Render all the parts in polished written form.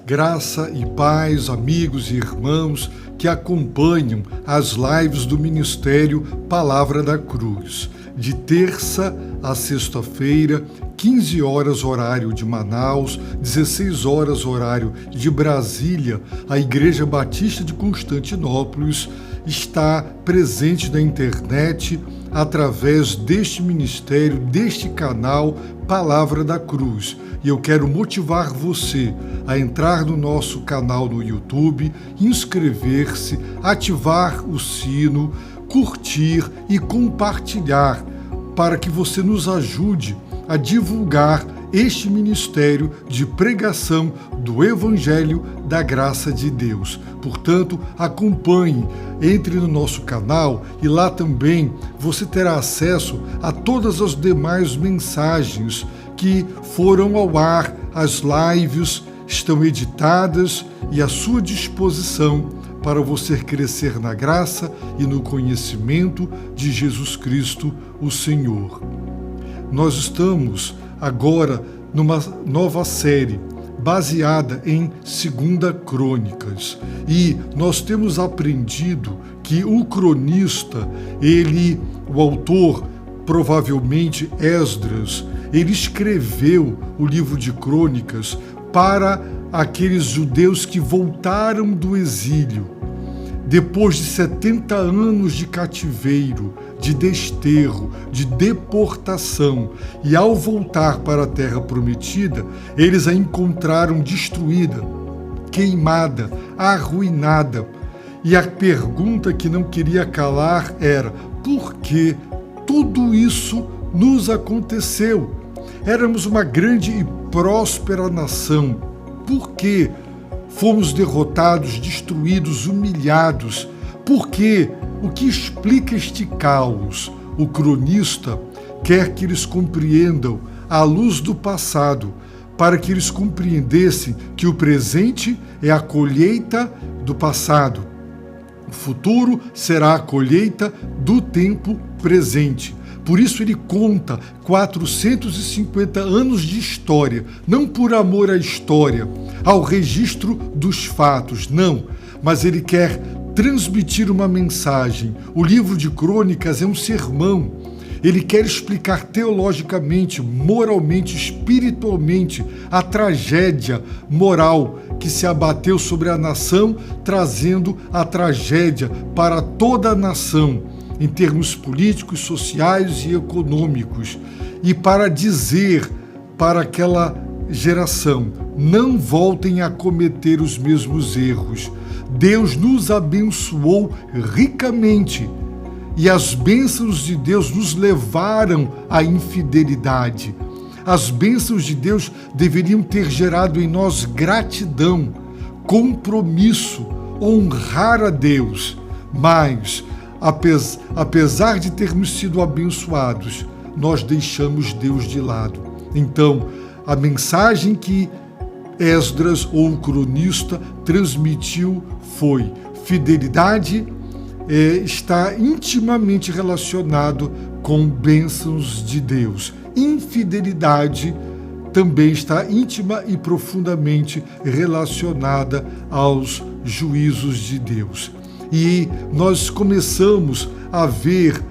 Graça e paz, amigos e irmãos que acompanham as lives do Ministério Palavra da Cruz. De terça a sexta-feira, 15 horas horário de Manaus, 16 horas horário de Brasília, a Igreja Batista de Constantinópolis está presente na internet através deste ministério, deste canal Palavra da Cruz. E eu quero motivar você a entrar no nosso canal no YouTube, inscrever-se, ativar o sino, curtir e compartilhar para que você nos ajude a divulgar este ministério de pregação do Evangelho da Graça de Deus. Portanto, acompanhe, entre no nosso canal e lá também você terá acesso a todas as demais mensagens que foram ao ar, as lives estão editadas e à sua disposição para você crescer na graça e no conhecimento de Jesus Cristo, o Senhor. Nós estamos agora numa nova série baseada em 2 Crônicas e nós temos aprendido que o cronista, o autor, provavelmente Esdras, ele escreveu o livro de Crônicas para aqueles judeus que voltaram do exílio. Depois de 70 anos de cativeiro, de desterro, de deportação, e ao voltar para a Terra Prometida, eles a encontraram destruída, queimada, arruinada. E a pergunta que não queria calar era: por que tudo isso nos aconteceu? Éramos uma grande e próspera nação. Por que fomos derrotados, destruídos, humilhados? Por quê? O que explica este caos? O cronista quer que eles compreendam à luz do passado, para que eles compreendessem que o presente é a colheita do passado. O futuro será a colheita do tempo presente. Por isso ele conta 450 anos de história, não por amor à história, ao registro dos fatos, não, mas ele quer transmitir uma mensagem. O livro de Crônicas é um sermão. Ele quer explicar teologicamente, moralmente, espiritualmente a tragédia moral que se abateu sobre a nação, trazendo a tragédia para toda a nação, em termos políticos, sociais e econômicos, e para dizer para aquela geração: não voltem a cometer os mesmos erros. Deus nos abençoou ricamente e as bênçãos de Deus nos levaram à infidelidade. As bênçãos de Deus deveriam ter gerado em nós gratidão, compromisso, honrar a Deus, mas apesar de termos sido abençoados, nós deixamos Deus de lado. Então, a mensagem que Esdras, ou o cronista, transmitiu foi: fidelidade está intimamente relacionado com bênçãos de Deus. Infidelidade também está íntima e profundamente relacionada aos juízos de Deus. E nós começamos a ver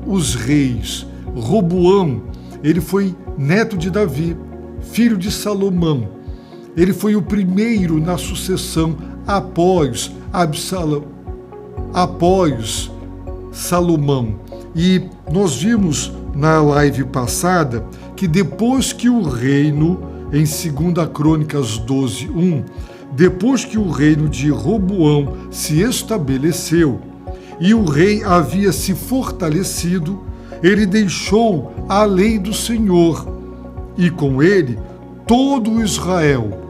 os reis. Roboão, ele foi neto de Davi, filho de Salomão. Ele foi o primeiro na sucessão após Absalão, após Salomão. E nós vimos na live passada que depois que o reino, em 2 Crônicas 12:1, depois que o reino de Roboão se estabeleceu e o rei havia se fortalecido, ele deixou a lei do Senhor e com ele todo Israel,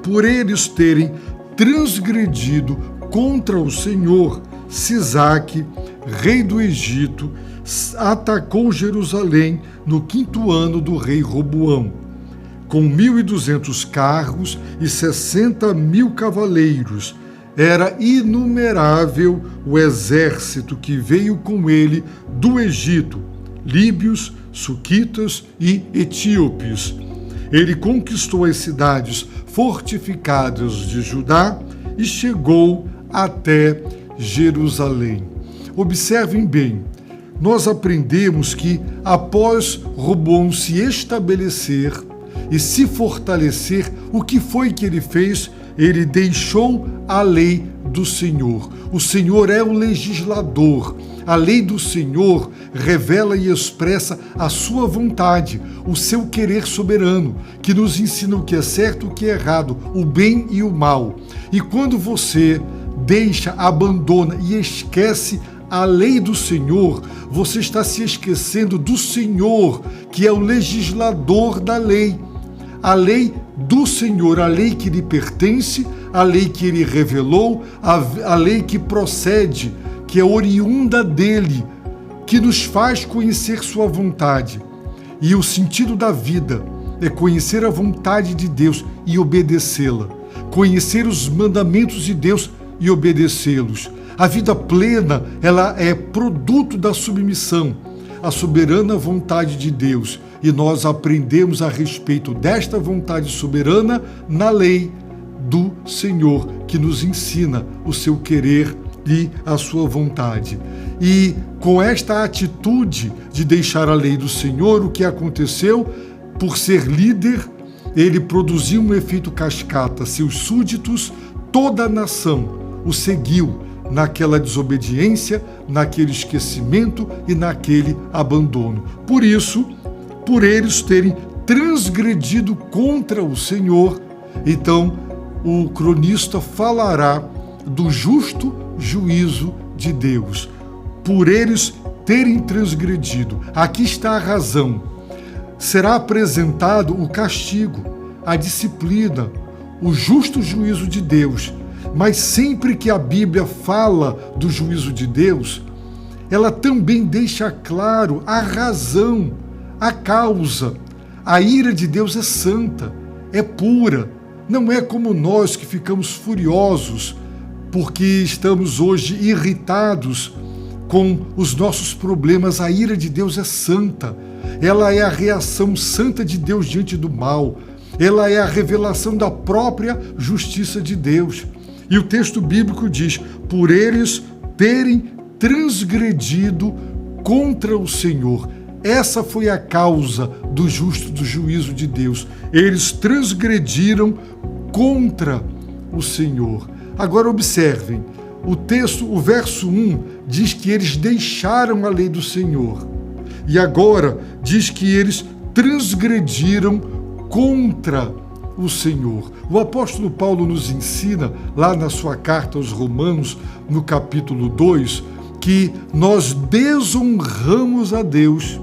por eles terem transgredido contra o Senhor. Sisaque, rei do Egito, atacou Jerusalém no 5º ano do rei Roboão, com 1.200 carros e 60.000 cavaleiros. Era inumerável o exército que veio com ele do Egito, líbios, suquitas e etíopes. Ele conquistou as cidades fortificadas de Judá e chegou até Jerusalém. Observem bem, nós aprendemos que após Roboão se estabelecer e se fortalecer, o que foi que ele fez? Ele deixou a lei do Senhor. O Senhor é o legislador. A lei do Senhor revela e expressa a sua vontade, o seu querer soberano, que nos ensina o que é certo e o que é errado, o bem e o mal. E quando você deixa, abandona e esquece a lei do Senhor, você está se esquecendo do Senhor, que é o legislador da lei. A lei do Senhor, a lei que lhe pertence, a lei que ele revelou, a lei que procede, que é oriunda dele, que nos faz conhecer sua vontade. E o sentido da vida é conhecer a vontade de Deus e obedecê-la, conhecer os mandamentos de Deus e obedecê-los. A vida plena, ela é produto da submissão à soberana vontade de Deus. E nós aprendemos a respeito desta vontade soberana na lei do Senhor, que nos ensina o seu querer e a sua vontade. E com esta atitude de deixar a lei do Senhor, o que aconteceu? Por ser líder, ele produziu um efeito cascata. Seus súditos, toda a nação o seguiu naquela desobediência, naquele esquecimento e naquele abandono. Por isso, por eles terem transgredido contra o Senhor, então o cronista falará do justo juízo de Deus. Por eles terem transgredido, aqui está a razão. Será apresentado o castigo, a disciplina, o justo juízo de Deus. Mas sempre que a Bíblia fala do juízo de Deus, ela também deixa claro a razão, a causa. A ira de Deus é santa, é pura. Não é como nós que ficamos furiosos porque estamos hoje irritados com os nossos problemas. A ira de Deus é santa. Ela é a reação santa de Deus diante do mal. Ela é a revelação da própria justiça de Deus. E o texto bíblico diz, por eles terem transgredido contra o Senhor. Essa foi a causa do juízo de Deus. Eles transgrediram contra o Senhor. Agora observem, o verso 1 diz que eles deixaram a lei do Senhor. E agora diz que eles transgrediram contra o Senhor. O apóstolo Paulo nos ensina, lá na sua carta aos Romanos, no capítulo 2, que nós desonramos a Deus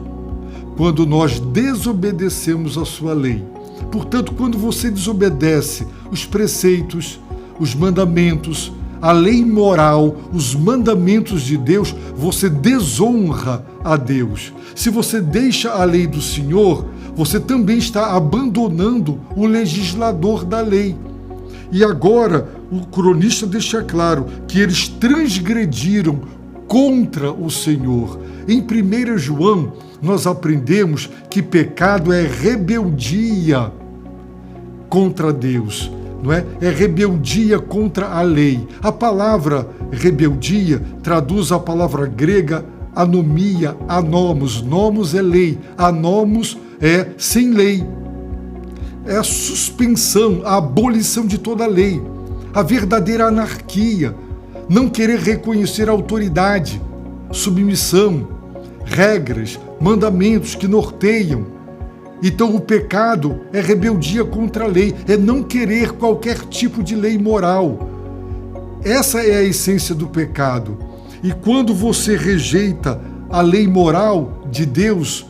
quando nós desobedecemos a sua lei. Portanto, quando você desobedece os preceitos, os mandamentos, a lei moral, os mandamentos de Deus, você desonra a Deus. Se você deixa a lei do Senhor, você também está abandonando o legislador da lei. E agora o cronista deixa claro que eles transgrediram contra o Senhor. Em 1 João, nós aprendemos que pecado é rebeldia contra Deus, não é? É rebeldia contra a lei. A palavra rebeldia traduz a palavra grega anomia, anomos. Nomos é lei, anomos é sem lei. É a suspensão, a abolição de toda a lei, a verdadeira anarquia, não querer reconhecer a autoridade, submissão, regras, mandamentos que norteiam. Então o pecado é rebeldia contra a lei, é não querer qualquer tipo de lei moral. Essa é a essência do pecado. E quando você rejeita a lei moral de Deus,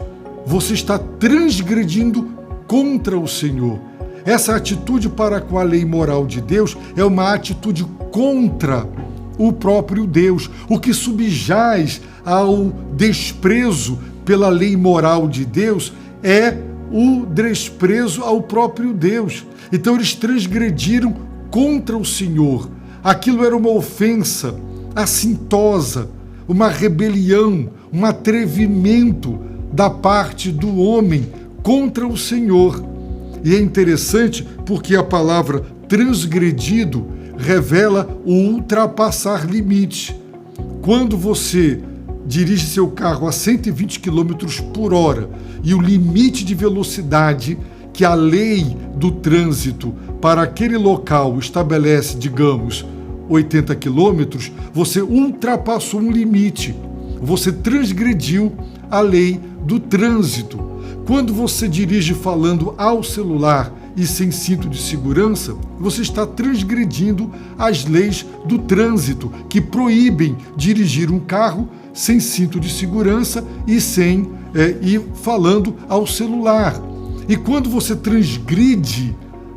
você está transgredindo contra o Senhor. Essa atitude para com a lei moral de Deus é uma atitude contra o próprio Deus, o que subjaz ao desprezo pela lei moral de Deus é o desprezo ao próprio Deus. Então eles transgrediram contra o Senhor. Aquilo era uma ofensa assintosa, uma rebelião, um atrevimento da parte do homem contra o Senhor. E é interessante porque a palavra transgredido revela o ultrapassar limite. Quando você dirige seu carro a 120 km por hora e o limite de velocidade que a lei do trânsito para aquele local estabelece, digamos, 80 km, você ultrapassou um limite. Você transgrediu a lei do trânsito. Quando você dirige falando ao celular e sem cinto de segurança, você está transgredindo as leis do trânsito, que proíbem dirigir um carro sem cinto de segurança e falando ao celular. E quando você transgride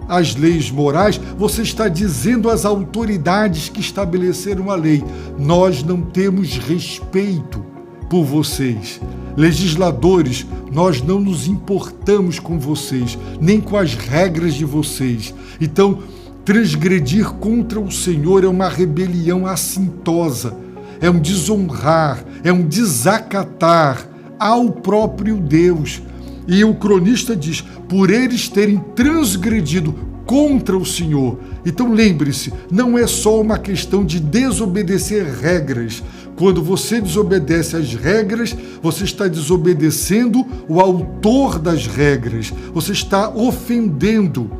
as leis morais, você está dizendo às autoridades que estabeleceram a lei: nós não temos respeito por vocês. Legisladores, nós não nos importamos com vocês, nem com as regras de vocês. Então, transgredir contra o Senhor é uma rebelião assintosa, é um desonrar, é um desacatar ao próprio Deus. E o cronista diz, por eles terem transgredido contra o Senhor. Então lembre-se, não é só uma questão de desobedecer regras. Quando você desobedece às regras, você está desobedecendo o autor das regras. Você está ofendendo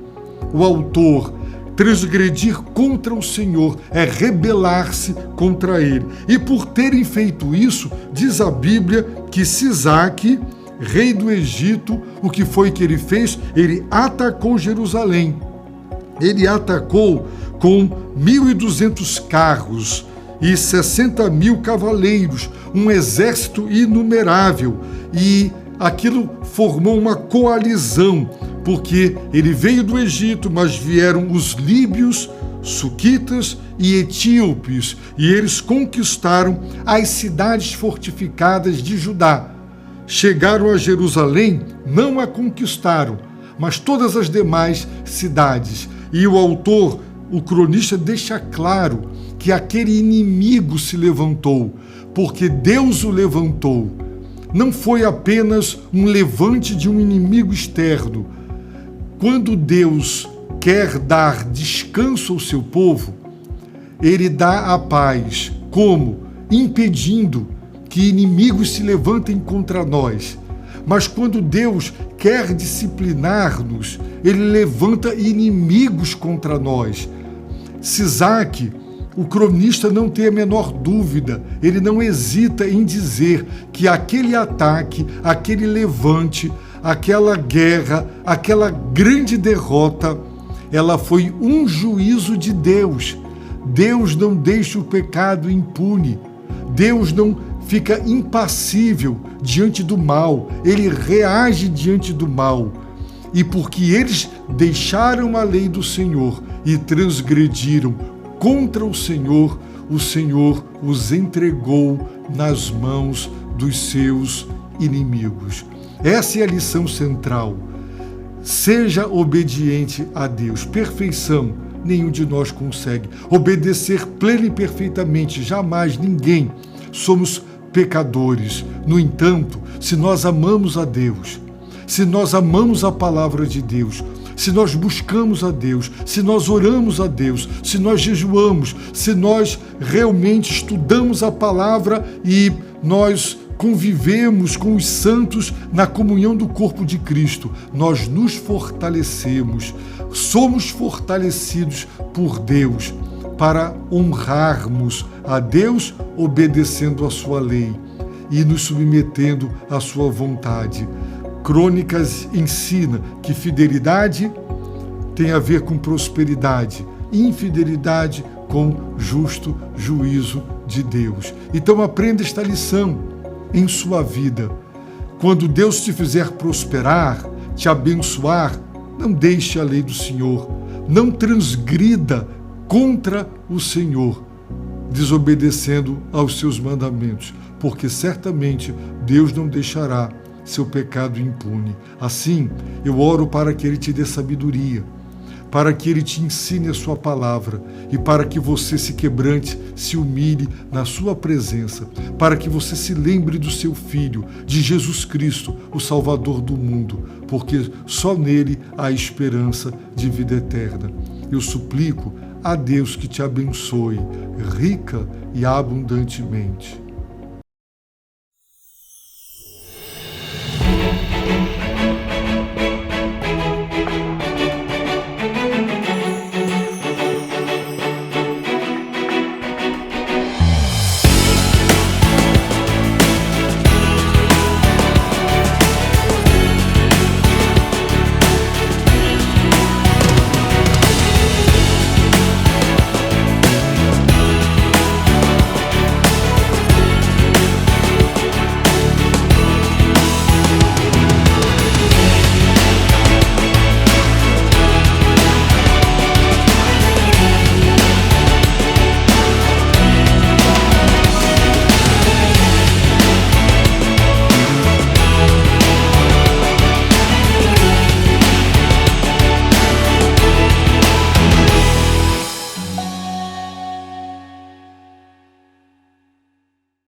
o autor. Transgredir contra o Senhor é rebelar-se contra ele. E por terem feito isso, diz a Bíblia que Sisaque, rei do Egito, o que foi que ele fez? Ele atacou Jerusalém. Ele atacou com 1.200 carros e 60.000 cavaleiros, um exército inumerável. E aquilo formou uma coalizão, porque ele veio do Egito, mas vieram os líbios, suquitas e etíopes, e eles conquistaram as cidades fortificadas de Judá. Chegaram a Jerusalém, não a conquistaram, mas todas as demais cidades. E o autor, o cronista, deixa claro que aquele inimigo se levantou, porque Deus o levantou. Não foi apenas um levante de um inimigo externo. Quando Deus quer dar descanso ao seu povo, ele dá a paz. Como? Impedindo que inimigos se levantem contra nós. Mas quando Deus quer disciplinar-nos, ele levanta inimigos contra nós. Sisaque, o cronista, não tem a menor dúvida, ele não hesita em dizer que aquele ataque, aquele levante, aquela guerra, aquela grande derrota, ela foi um juízo de Deus. Deus não deixa o pecado impune. Deus não fica impassível diante do mal, ele reage diante do mal. E porque eles deixaram a lei do Senhor e transgrediram contra o Senhor os entregou nas mãos dos seus inimigos. Essa é a lição central. Seja obediente a Deus. Perfeição nenhum de nós consegue. Obedecer plena e perfeitamente, jamais ninguém. Somos pecadores. No entanto, se nós amamos a Deus, se nós amamos a palavra de Deus, se nós buscamos a Deus, se nós oramos a Deus, se nós jejuamos, se nós realmente estudamos a palavra e nós convivemos com os santos na comunhão do corpo de Cristo, nós nos fortalecemos, somos fortalecidos por Deus para honrarmos a Deus obedecendo a sua lei e nos submetendo à sua vontade. Crônicas ensina que fidelidade tem a ver com prosperidade, infidelidade com justo juízo de Deus. Então aprenda esta lição em sua vida. Quando Deus te fizer prosperar, te abençoar, não deixe a lei do Senhor, não transgrida contra o Senhor, desobedecendo aos seus mandamentos, porque certamente Deus não deixará seu pecado impune. Assim, eu oro para que Ele te dê sabedoria, para que Ele te ensine a sua palavra e para que você se quebrante, se humilhe na sua presença, para que você se lembre do seu Filho, de Jesus Cristo, o Salvador do mundo, porque só nele há esperança de vida eterna. Eu suplico a Deus que te abençoe, rica e abundantemente.